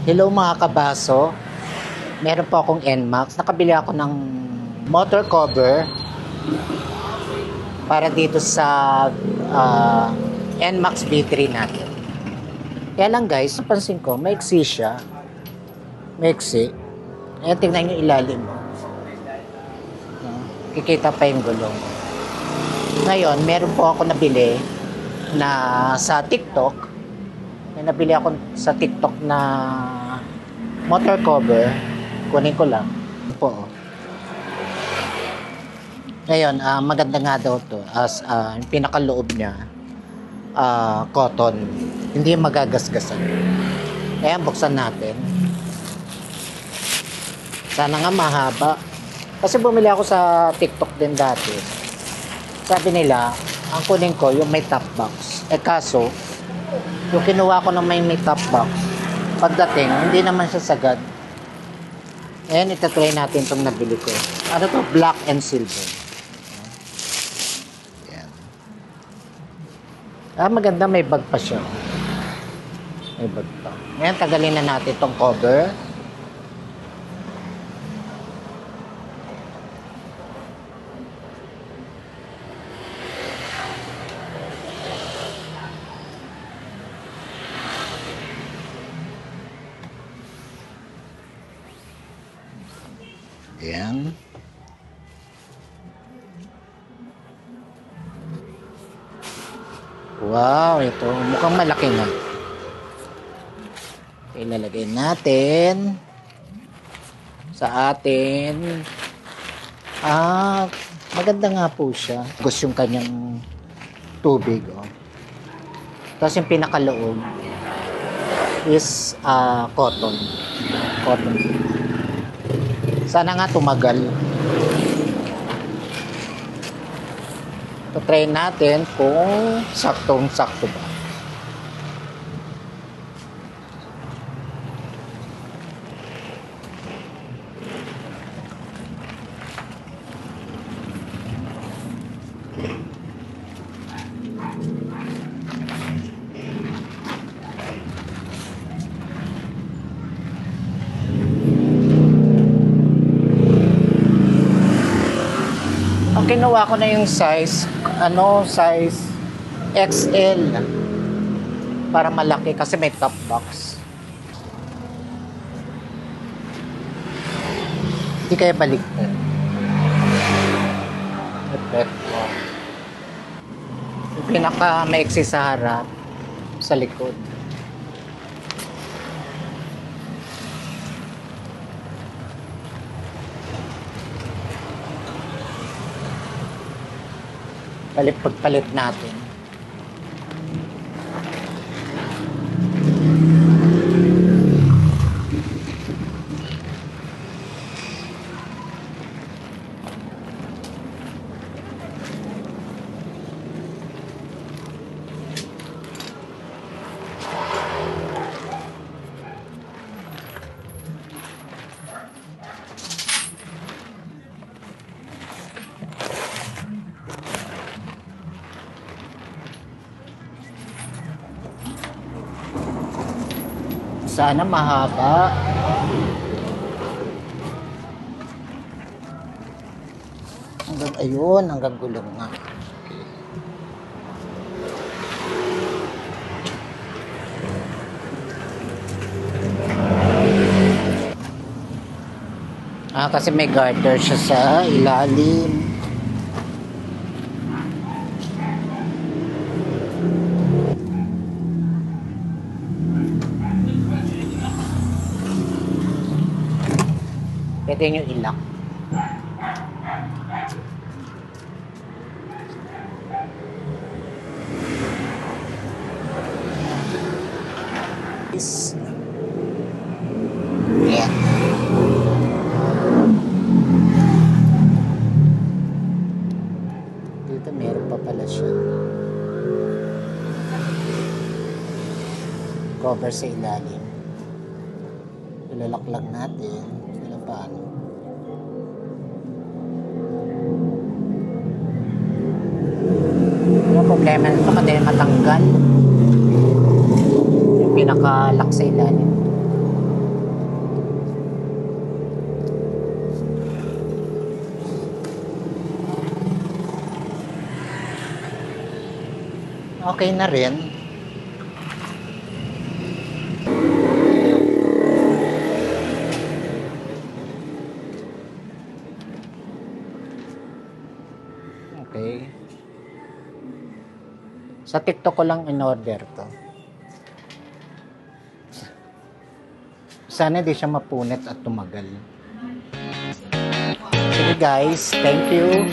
Hello mga kabaso, meron po akong NMAX. Nakabili ako ng motor cover para dito sa NMAX V3 natin. Kaya lang guys, napansin ko, maiksi siya. Maiksi. Ayan, tingnan nyo ilalim. Kikita pa yung gulong. Ngayon, meron po ako nabili na sa TikTok. May nabili ako sa TikTok na motor cover. Kunin ko lang. Po. Ngayon, maganda nga daw to as yung pinakaloob niya cotton. Hindi magagasgasan. Kaya buksan natin. Sana nga mahaba. Kasi bumili ako sa TikTok din dati. Sabi nila, ang kunin ko yung may top box. Kaso, yung kinuha ko ng may top box, pagdating, hindi naman siya sagad. Ayan, itatry natin itong nabili ko. Ano to? Black and silver. Ayan. Maganda, may bag pa siya. May bag pa. Ayan, tagalin na natin itong cover. Ayan. Wow, ito. Mukhang malaki nga. Ilalagay natin sa atin. Maganda nga po siya. Gusto yung kanyang tubig. Oh. Tapos yung pinakaloob is cotton. Cotton. Sana nga tumagal. Try natin kung saktong-sakto ba. Kinuha ko na yung size XL para malaki kasi may top box. Hindi kaya baliktad. Epekto. Yung pinaka maiksi sa harap, sa likod. Pagpalit natin. Sana mahaba. Hanggang ayun, hanggang gulong nga. Kasi may garter siya sa ilalim. Pwede nyo ilak. Ayan. Dito meron pa pala siya. Cover sa ilalim. Ilalak lang natin. Paano? Yung problema nito, madali matanggal yung pinaka-lock sa ilalim. Okay na rin. Okay. Sa TikTok ko lang in-order to. Sana di siya mapunit at tumagal. Sige guys, thank you.